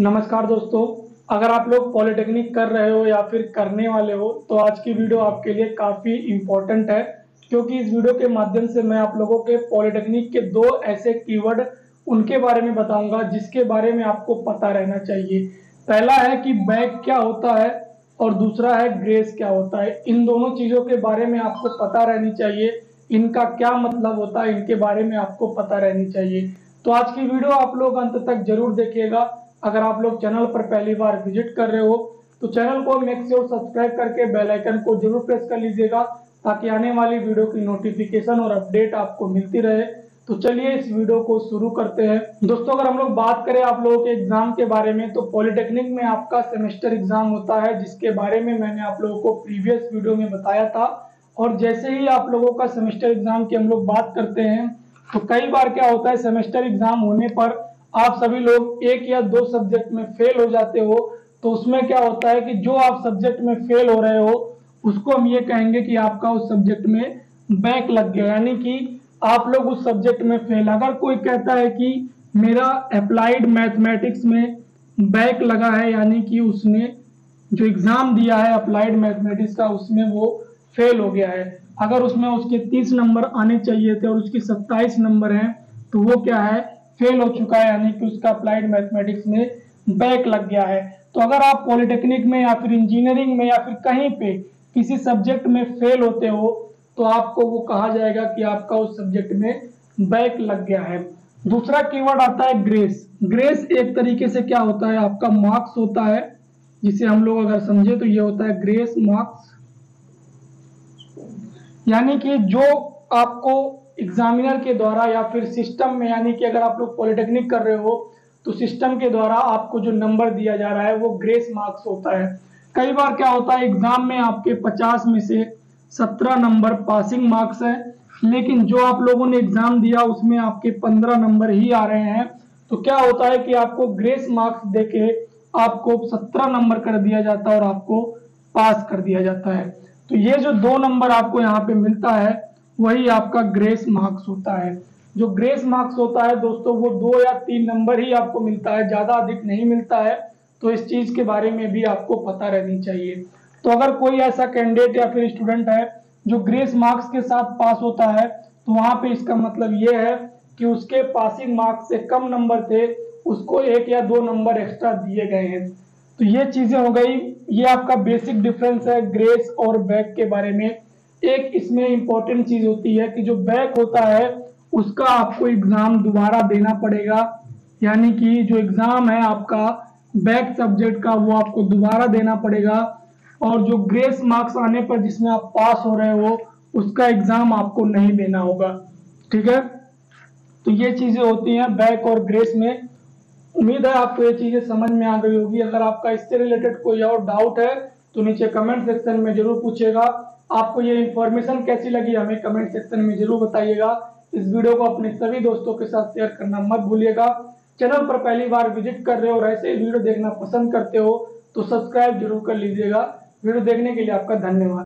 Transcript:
नमस्कार दोस्तों। अगर आप लोग पॉलिटेक्निक कर रहे हो या फिर करने वाले हो तो आज की वीडियो आपके लिए काफ़ी इम्पोर्टेंट है, क्योंकि इस वीडियो के माध्यम से मैं आप लोगों के पॉलिटेक्निक के दो ऐसे कीवर्ड उनके बारे में बताऊंगा जिसके बारे में आपको पता रहना चाहिए। पहला है कि बैक क्या होता है और दूसरा है ग्रेस क्या होता है। इन दोनों चीज़ों के बारे में आपको पता रहनी चाहिए, इनका क्या मतलब होता है इनके बारे में आपको पता रहनी चाहिए। तो आज की वीडियो आप लोग अंत तक जरूर देखिएगा। अगर आप लोग चैनल पर पहली बार विजिट कर रहे हो तो चैनल को मेक श्योर सब्सक्राइब करके बेल आइकन को जरूर प्रेस कर लीजिएगा, ताकि आने वाली वीडियो की नोटिफिकेशन और अपडेट आपको मिलती रहे। तो चलिए इस वीडियो को शुरू करते हैं। दोस्तों, अगर हम लोग बात करें आप लोगों के एग्जाम के बारे में, तो पॉलिटेक्निक में आपका सेमेस्टर एग्जाम होता है, जिसके बारे में मैंने आप लोगों को प्रीवियस वीडियो में बताया था। और जैसे ही आप लोगों का सेमेस्टर एग्जाम की हम लोग बात करते हैं तो कई बार क्या होता है, सेमेस्टर एग्जाम होने पर आप सभी लोग एक या दो सब्जेक्ट में फेल हो जाते हो। तो उसमें क्या होता है कि जो आप सब्जेक्ट में फेल हो रहे हो उसको हम ये कहेंगे कि आपका उस सब्जेक्ट में बैक लग गया, यानी कि आप लोग उस सब्जेक्ट में फेल। अगर कोई कहता है कि मेरा अप्लाइड मैथमेटिक्स में बैक लगा है, यानी कि उसने जो एग्जाम दिया है अप्लाइड मैथमेटिक्स का उसमें वो फेल हो गया है। अगर उसमें उसके 30 नंबर आने चाहिए थे और उसके 27 नंबर हैं तो वो क्या है, फेल हो चुका है, यानी कि उसका अप्लाइड मैथमेटिक्स में बैक लग गया है। तो अगर आप पॉलिटेक्निक में या फिर इंजीनियरिंग में या फिर कहीं पे किसी सब्जेक्ट में फेल होते हो तो आपको वो कहा जाएगा कि आपका उस सब्जेक्ट में बैक लग गया है। दूसरा कीवर्ड आता है ग्रेस। ग्रेस एक तरीके से क्या होता है, आपका मार्क्स होता है, जिसे हम लोग अगर समझे तो ये होता है ग्रेस मार्क्स। यानी कि जो आपको एग्जामिनर के द्वारा या फिर सिस्टम में, यानी कि अगर आप लोग पॉलिटेक्निक कर रहे हो तो सिस्टम के द्वारा आपको जो नंबर दिया जा रहा है वो ग्रेस मार्क्स होता है। कई बार क्या होता है, एग्जाम में आपके 50 में से 17 नंबर पासिंग मार्क्स है, लेकिन जो आप लोगों ने एग्जाम दिया उसमें आपके 15 नंबर ही आ रहे हैं। तो क्या होता है कि आपको ग्रेस मार्क्स देके आपको 17 नंबर कर दिया जाता है और आपको पास कर दिया जाता है। तो ये जो 2 नंबर आपको यहाँ पे मिलता है वही आपका ग्रेस मार्क्स होता है। जो ग्रेस मार्क्स होता है दोस्तों वो 2 या 3 नंबर ही आपको मिलता है, ज्यादा अधिक नहीं मिलता है। तो इस चीज के बारे में भी आपको पता रहनी चाहिए। तो अगर कोई ऐसा कैंडिडेट या फिर स्टूडेंट है जो ग्रेस मार्क्स के साथ पास होता है तो वहां पे इसका मतलब ये है कि उसके पासिंग मार्क्स से कम नंबर थे, उसको 1 या 2 नंबर एक्स्ट्रा दिए गए हैं। तो ये चीजें हो गई, ये आपका बेसिक डिफरेंस है ग्रेस और बैक के बारे में। एक इसमें इंपॉर्टेंट चीज होती है कि जो बैक होता है उसका आपको एग्जाम दोबारा देना पड़ेगा, यानी कि जो एग्जाम है आपका बैक सब्जेक्ट का वो आपको दोबारा देना पड़ेगा। और जो ग्रेस मार्क्स आने पर जिसमें आप पास हो रहे हो उसका एग्जाम आपको नहीं देना होगा। ठीक है, तो ये चीजें होती हैं बैक और ग्रेस में। उम्मीद है आपको ये चीजें समझ में आ गई होगी। अगर आपका इससे रिलेटेड कोई और डाउट है तो नीचे कमेंट सेक्शन में जरूर पूछेगा। आपको ये इन्फॉर्मेशन कैसी लगी हमें कमेंट सेक्शन में जरूर बताइएगा। इस वीडियो को अपने सभी दोस्तों के साथ शेयर करना मत भूलिएगा। चैनल पर पहली बार विजिट कर रहे हो और ऐसे वीडियो देखना पसंद करते हो तो सब्सक्राइब जरूर कर लीजिएगा। वीडियो देखने के लिए आपका धन्यवाद।